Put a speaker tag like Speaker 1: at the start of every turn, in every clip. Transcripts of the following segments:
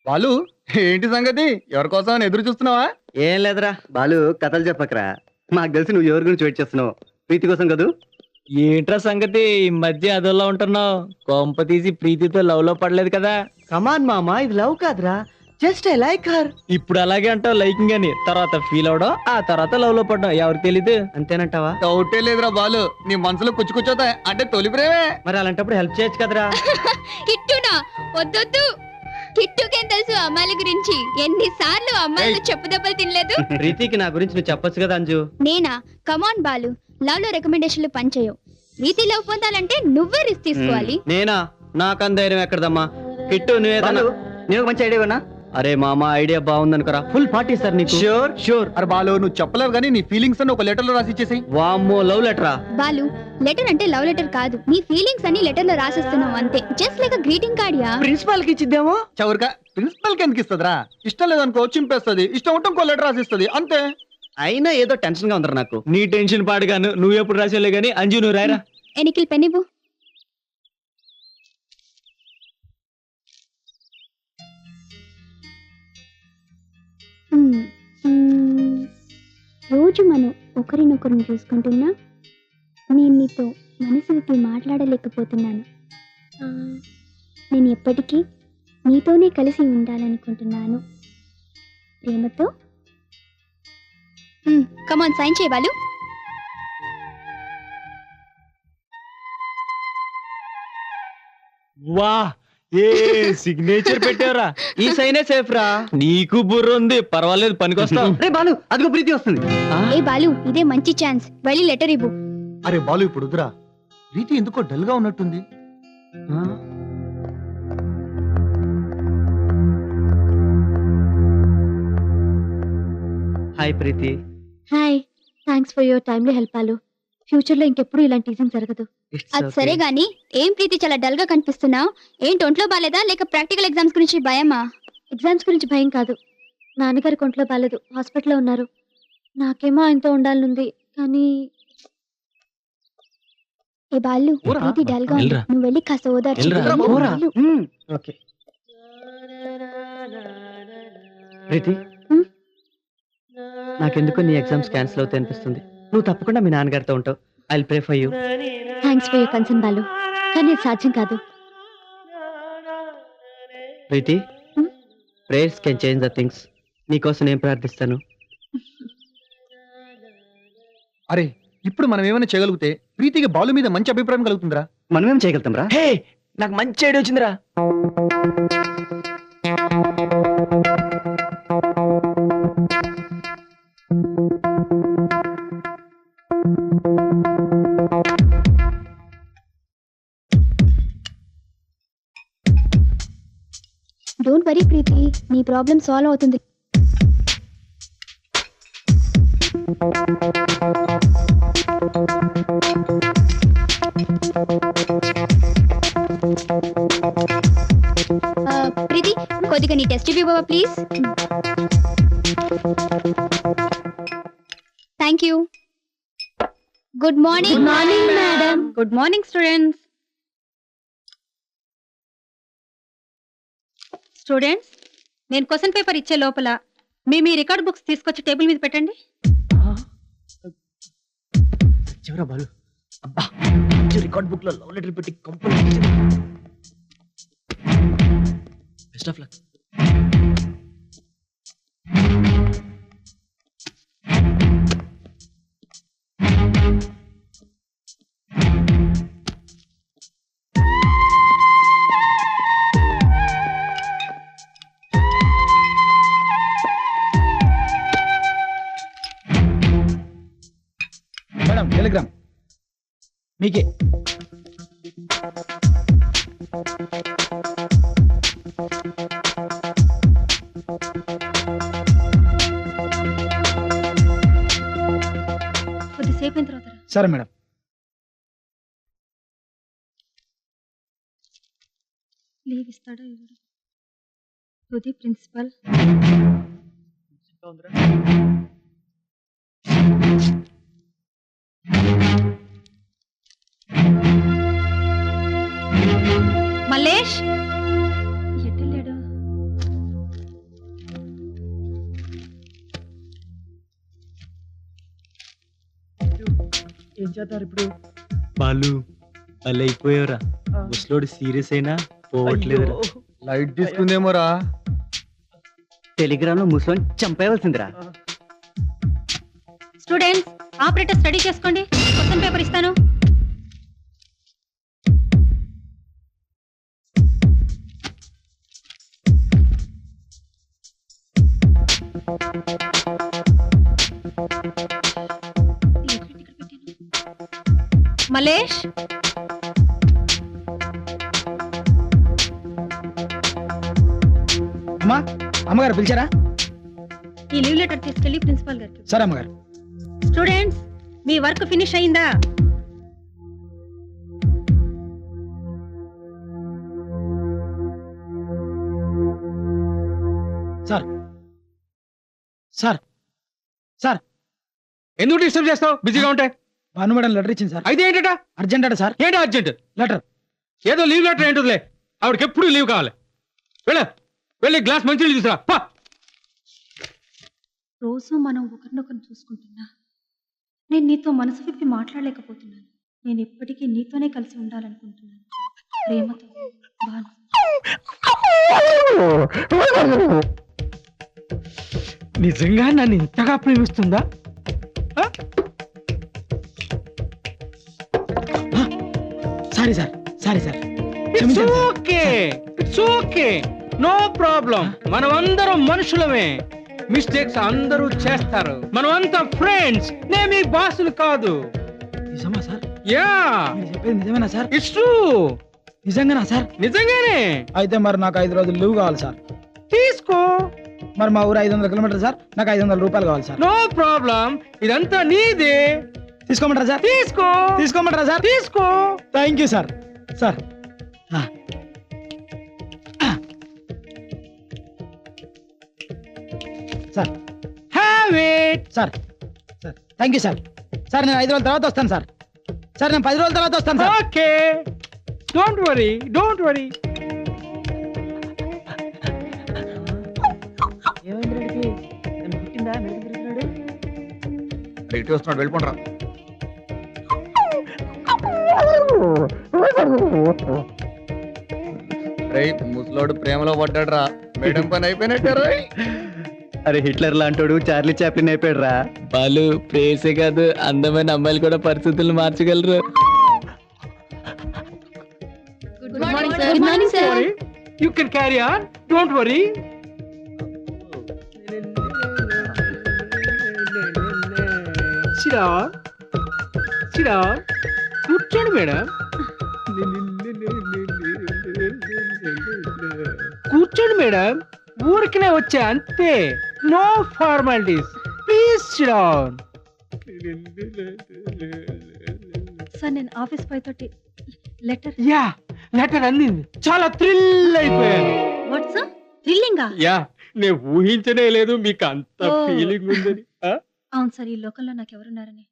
Speaker 1: వాళ్ళు ఏంటి సంగతి? ఎవరి కోసం ఎదురు చూస్తున్నావా?
Speaker 2: ఏం లేదురా బాలు, కథలు చెప్పకరా. మాకు తెలిసి నువ్వు ఎవరి గురించి వెయిట్ చేస్తున్నావు. ప్రీతి కోసం కదూ?
Speaker 3: ఏంట్రా సంగతి ఈ మధ్య అదోలా ఉంటున్నావు? కొంప తీసి ప్రీతితో లవ్ లో పడలేదు కదా?
Speaker 2: కమాన్ మామా, ఇది లవ్ కాదురా, జస్ట్ ఐ లైక్ హర్.
Speaker 3: ఇప్పుడు అలాగే అంటావు లైకింగ్ అని, తర్వాత ఫీల్ అవడం, ఆ తర్వాత లవ్ లో పడడం ఎవరికి తెలీదు.
Speaker 2: అంతేనంటావా?
Speaker 1: డౌటే లేదురా బాలు, నీ మనసులో కుచ్చుకుచ్చోతా అంటే తొలి ప్రేమే.
Speaker 2: మరి అలాంటప్పుడు హెల్ప్ చేయొచ్చు కదరా.
Speaker 4: కిట్టునా? వద్దొద్దు. కిట్టుకేం తెలుసు అమ్మాయిల గురించి? ఎన్నిసార్లు అమ్మాయిలు చెప్పు దెబ్బలు తినలేదు.
Speaker 2: ప్రీతికి నా గురించి నువ్వు చెప్పొచ్చు కదా అంజు.
Speaker 4: నేనా? కమాన్ బాలు, లవ్ లో రికమెండేషన్లు పనిచేయవు. ప్రీతి లవ్ పొందాలంటే నువ్వే రిస్క్ తీసుకోవాలి.
Speaker 2: నేనా? నాకంత ధైర్యం ఎక్కడదమ్మా. కిట్టు నువ్వేదన్నా నేను మంచి ఐడియా ఉన్నా. అరే మామా, ఐడియా బాగుందనుకురా. ఫుల్ పార్టీ సార్ నీకు. Sure sure.
Speaker 1: అరే బాలు, నువ్వు చెప్పలేవు కానీ నీ ఫీలింగ్స్ అని ఒక లెటర్ లో రాసి ఇచ్చేసి.
Speaker 2: వామ్మో, లవ్ లెటరా?
Speaker 4: బాలు, లెటర్ అంటే లవ్ లెటర్ కాదు, నీ ఫీలింగ్స్ అని లెటర్ లో రాసిస్తున్నావు అంతే. Just like greeting card yeah.
Speaker 2: Principal కి ఇచ్చిద్దామో.
Speaker 1: చవరికా ప్రిన్సిపల్ కి ఎందుకు ఇస్తుందిరా? ఇష్టం లేదనుకో చింపేస్తుంది, ఇష్టం ఉంటే ఇంకో లెటర్ రాసిస్తుంది అంతే.
Speaker 2: అయినా ఏదో టెన్షన్ గా ఉందరా నాకు.
Speaker 3: నీ టెన్షన్ పాడుగాను, నువ్వు ఎప్పుడు రాసేలే గానీ. అంజు నువ్వు రాయరా.
Speaker 4: ఎనికిల్ పెన్ ఇవ్వు. రోజు మనం ఒకరినొకరిని చూసుకుంటున్నా, నేను నీతో మనసు విప్పి మాట్లాడలేకపోతున్నాను. నేను ఎప్పటికీ నీతోనే కలిసి ఉండాలనుకుంటున్నాను. ప్రేమతో. కమాన్ సైన్ చేయవాళ్ళు.
Speaker 3: వా, ఏ సిగ్నేచర్ పెట్టారా?
Speaker 2: ఈ సైనే సేఫ్ రా.
Speaker 3: నీకు బుర్ర ఉంది, పర్వాలేదు పనికొస్తావు.
Speaker 2: రే బాలు, అదిగో ప్రీతి వస్తుంది.
Speaker 4: ఏ బాలు, ఇదే మంచి ఛాన్స్, వెళ్ళి లెటర్ ఇవ్వు.
Speaker 1: అరే బాలు, ఇప్పుడు వద్దురా. ప్రీతి ఎందుకో డల్ గా ఉన్నట్టుంది.
Speaker 2: Hi Preethi.
Speaker 5: Hi, thanks for your timely help Balu. Future లో ఇంకెప్పుడు ఇలాంటి టీజింగ్ జరగదు.
Speaker 4: అది సరే గాని, ఏం ప్రీతి చాలా డల్ గా కనిపిస్తున్నావు? ఏంటి ఒంట్లో బాలేదా లేక ప్రాక్టికల్ ఎగ్జామ్స్ గురించి భయమా?
Speaker 5: ఎగ్జామ్స్ గురించి భయం కాదు, నాన్నగారి ఒంట్లో బాలేదు, హాస్పిటల్లో ఉన్నారు. నాకేమో ఆయనతో ఉండాలనుంది కానీ.
Speaker 4: ఏ బాలు, ప్రీతి డల్ గా ఉంది,
Speaker 3: వెళ్ళరా.
Speaker 4: నువ్వు వెళ్ళి కాస్త ఓదార్చు.
Speaker 3: వెళ్ళరా.
Speaker 4: వెళ్ళు, వెళ్ళు.
Speaker 2: ఓకే ప్రీతి, నాకెందుకు నీ ఎగ్జామ్స్ క్యాన్సిల్ అవుతాయి అనిపిస్తుంది. నువ్వు తప్పకుండా మీ నాన్నగారితో ఉంటావు. I will pray for you.
Speaker 5: Thanks for your concern Balu, కానీ ఇది సాధ్యం కాదు.
Speaker 2: Preeti, prayers can change the things. నీకోసం నేను ప్రార్థిస్తాను.
Speaker 1: అరే ఇప్పుడు మనం ఏమైనా చేయగలిగితే ప్రీతికి బాలు మీద మంచి అభిప్రాయం కలుగుతుందిరా.
Speaker 2: మనమేం చేయగలుగుతాం రా?
Speaker 3: హే, నాకు మంచి ఐడియా వచ్చిందిరా.
Speaker 4: డోంట్ వరీ ప్రీతి, నీ ప్రాబ్లం సాల్వ్ అవుతుంది. ప్రీతి, కొద్దిగా నీ టెస్ట్ ఇవ్వవా please? Thank you. Good morning.
Speaker 5: Good morning madam.
Speaker 6: Good morning students. Students, నేను క్వశ్చన్ పేపర్ ఇచ్చే లోపల మీ రికార్డ్ బుక్స్ తీసుకొచ్చి టేబుల్ మీద పెట్టండి.
Speaker 3: చివరా బాలు, అబ్బా రికార్డ్ బుక్ లో లవ్ లెటర్ పెట్టి company. Best of luck.
Speaker 1: Madam telegram మీకే.
Speaker 6: కొద్దిసేపు అయిన తర్వాత రా.
Speaker 1: సరే మేడం.
Speaker 6: లీవ్ ఇస్తాడా ఇవ్వడా? To the principal. మల్లేష్ ఎట్టెళ్ళాడు?
Speaker 3: ఏం చేస్తారు ఇప్పుడు? బాలు వాళ్ళు అయిపోయారా? ముసలోడు సీరియస్ అయినా పోవట్లేదురా.
Speaker 1: లైట్ తీసుకుందేమోరా.
Speaker 2: టెలిగ్రామ్ లో ముసలోని చంపేయవలసిందిరా.
Speaker 6: స్టూడెంట్స్ ఆపరేటర్ స్టడీ చేసుకోండి. క్వశ్చన్ పేపర్ ఇస్తాను. మలేష్,
Speaker 7: అమ్మా, అమ్మగారు పిలిచారా?
Speaker 6: ఈ లీవ్ లెటర్ తీసుకెళ్లి ప్రిన్సిపాల్ గారికి.
Speaker 7: సరే అమ్మగారు.
Speaker 6: స్టూడెంట్స్ మీ వర్క్ ఫినిష్ అయిందా?
Speaker 7: సార్ సార్ సార్
Speaker 3: ఎందుకు డిస్టర్బ్ చేస్తావు? బిజీగా ఉంటే.
Speaker 7: భాను మేడం లెటర్ ఇచ్చింది సార్.
Speaker 3: అయితే ఏంటట?
Speaker 7: అర్జెంట్ అట సార్.
Speaker 3: ఏంటో అర్జెంట్
Speaker 7: లెటర్.
Speaker 3: ఏదో లీవ్ లెటర్ ఏంటోలే. ఆవిడకి ఎప్పుడు లీవ్ కావాలి. వెళ్ళి గ్లాస్ మంచి తీసుకురా. పా.
Speaker 6: రోజు మనం ఒకరినొకరు చూసుకుంటున్నా. నేను నీతో మనసు విప్పి మాట్లాడలేకపోతున్నాను. నేను ఎప్పటికీ నీతోనే కలిసి ఉండాలనుకుంటున్నాను. ప్రేమతో భాను.
Speaker 3: నిజంగా నన్ను ఇంతగా ప్రేమిస్తుందా?
Speaker 7: Sorry sir, sorry sir.
Speaker 3: It's okay, no problem. మనం అందరం మనుషులమే. మిస్టేక్స్ అందరూ చేస్తారు. మనం అంతా ఫ్రెండ్స్. నేను మీ బాసులు కాదు.
Speaker 7: నిజమా సార్?
Speaker 3: యా,
Speaker 7: మీరు చెప్పేది నిజమేనా సార్?
Speaker 3: It's true.
Speaker 7: నిజంగానా సార్?
Speaker 3: నిజంగానే.
Speaker 7: అయితే మరి నాకు 5 రోజులు లీవ్ కావాలి సార్.
Speaker 3: తీసుకో.
Speaker 7: మరి మా ఊరు 500 కిలోమీటర్ సార్. నాకు 500 రూపాయలు కావాలి సార్.
Speaker 3: నో ప్రాబ్లం, ఇదంతా నీదే.
Speaker 7: తీసుకోమంటారా సార్?
Speaker 3: తీసుకో.
Speaker 7: తీసుకోమంటారా సార్?
Speaker 3: తీసుకో.
Speaker 7: Thank you sir. Sir sir
Speaker 3: have it.
Speaker 7: Sir sir thank you sir. Sir నేను 5 రోజుల తర్వాత వస్తాను సార్. సార్ నేను 10 రోజుల తర్వాత వస్తాను sir.
Speaker 3: Okay, don't worry, don't worry.
Speaker 1: ఇటు వస్తున్నాడు, వెళ్ళిపోండి రా. ముసలోడు ప్రేమలో పడ్డాడు రా. మేడం పని అయిపోయినట్టారా?
Speaker 2: అరే హిట్లర్ లాంటోడు చార్లీ చాప్లిన్ అయిపోయాడు రా.
Speaker 3: బాలు ప్రేసే కాదు, అందమైన అమ్మాయిలు కూడా పరిస్థితులను మార్చగలరు.
Speaker 4: Good morning sir.
Speaker 5: Good morning sir.
Speaker 3: You can carry on, don't worry. Sit down. Sit down. కూర్చోండి మేడం. కూర్చోండి మేడం. ఊరికనే వచ్చా అంతే. No formalities. Please sit down.
Speaker 6: Sir నేను ఆఫీస్ 5:30 లెటర్.
Speaker 3: యా, లెటర్ అందింది. చాలా థ్రిల్ అయిపోయాను.
Speaker 6: వాట్సాప్ థ్రిల్లింగా?
Speaker 3: యా, నేను ఊహించనే లేదు మీకు అంత
Speaker 6: Oh.
Speaker 3: ఫీలింగ్ ఉందని.
Speaker 6: అవును సార్, ఈ లోకల్లో నాకు ఎవరున్నారని.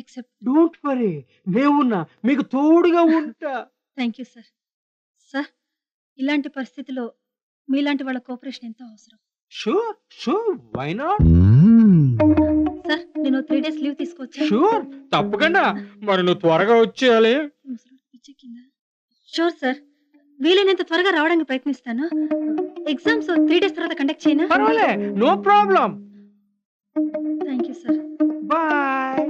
Speaker 6: ఎక్సెప్ట్
Speaker 3: డోంట్ వరీ, నేనున్నా, మీకు తోడుగా ఉంటా.
Speaker 6: Thank you sir. సార్ ఇలాంటి పరిస్థితిలో మీలాంటి వాళ్ళ కోఆపరేషన్ ఎంతో అవసరం.
Speaker 3: Sure sure, why not.
Speaker 6: Sir నేను 3 days లీవ్ తీసుకోవచ్చా?
Speaker 3: షూర్, తప్పకుండా. మరి నువ్వు త్వరగా వచ్చేయాలి.
Speaker 6: షూర్ సార్, వీలైనంత త్వరగా రావడానికి ప్రయత్నిస్తాను. ఎగ్జామ్స్ 3 days తర్వాత కండక్ట్ చేయనా?
Speaker 3: పర్వాలే, no problem.
Speaker 6: Thank you sir.
Speaker 3: Bye.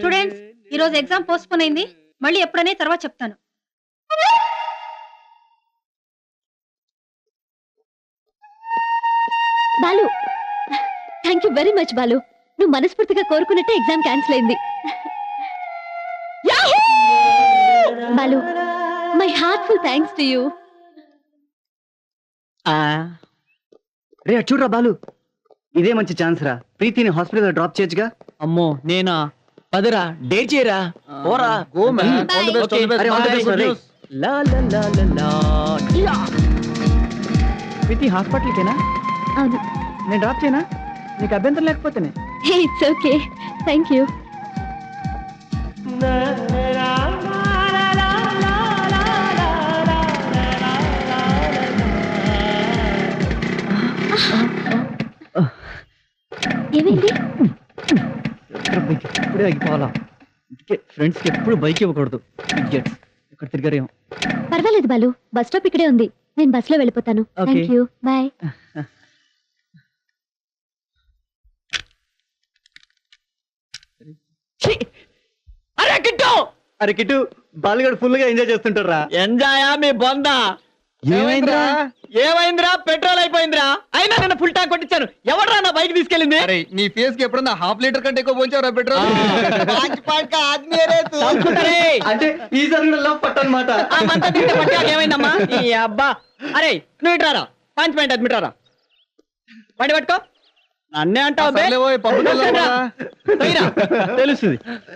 Speaker 6: Students ఈ రోజు ఎగ్జామ్ పోస్ట్ పోన్ అయింది. మళ్ళీ ఎప్పుడనే తర్వాత చెప్తాను.
Speaker 5: Balu, thank you very much Balu. నువ్వు మనస్ఫూర్తిగా కోరుకున్నట్టే ఎగ్జామ్ క్యాన్సిల్ అయింది. Balu, my heartful thanks to you.
Speaker 2: రే అటు చూడరా బాలు, ఇదే మంచి ఛాన్స్ రా. ప్రీతిని హాస్పిటల్ డ్రాప్ చేయొచ్చుగా.
Speaker 3: అమ్మో నేనా? పదరా, డేట్ చేయరా. పోరా.
Speaker 1: Go man. All the best, all the best.
Speaker 2: అరే, all the
Speaker 1: Bye.
Speaker 2: best,
Speaker 1: Good
Speaker 2: రే.
Speaker 1: news.
Speaker 3: లా లా లా లా లా. యా. ప్రీతి హాస్పిటల్కేనా?
Speaker 5: అవును.
Speaker 3: నేను డ్రాప్ చేయనా? నీకు అభ్యంతరం లేకపోతేనే.
Speaker 5: Hey it's okay, thank you. ఏమైంది?
Speaker 2: ఇక్కడే ఆగిపోవాలా అందుకే ఫ్రెండ్స్కి ఎప్పుడు బైక్ ఇవ్వకూడదు Idiots. ఎక్కడ తిరిగారేమో.
Speaker 5: పర్వాలేదు బాలు, బస్ స్టాప్ ఇక్కడే ఉంది. నేను బస్ లో వెళ్ళిపోతాను.
Speaker 2: Okay.
Speaker 5: Thank you, bye.
Speaker 2: ఛీ! అరే కిట్టు బాలుగాడు ఫుల్ గా ఎంజాయ్ చేస్తుంటారా? ఎంజాయా మీ బొందా? ఏమైందిరా? పెట్రోల్ అయిపోయిందిరా. అయినా నేను ఫుల్ ట్యాంక్ కొట్టించాను. ఎవడరా నా బైక్ తీసుకెళ్ళింది?
Speaker 1: అరే నీ ఫేస్ కి ఎప్పుడన్నా ½ లీటర్ కంటే ఎక్కువ పోంచావురా పెట్రోల్?
Speaker 2: సంస్కృతరే! అంటే ఈ జరుగులో పట్టనమాట. ఏమైందమ్మా ఈ అబ్బా? అరే నువ్వు ఇట్రారా, పంచ్ పాయింట్ అడ్మిట్రారా, బండి పట్టుకో. నన్నే అంటావు బే?
Speaker 1: సర్లే ఓయ్, పప్పుదల్లా.
Speaker 2: తెలుస్తుంది.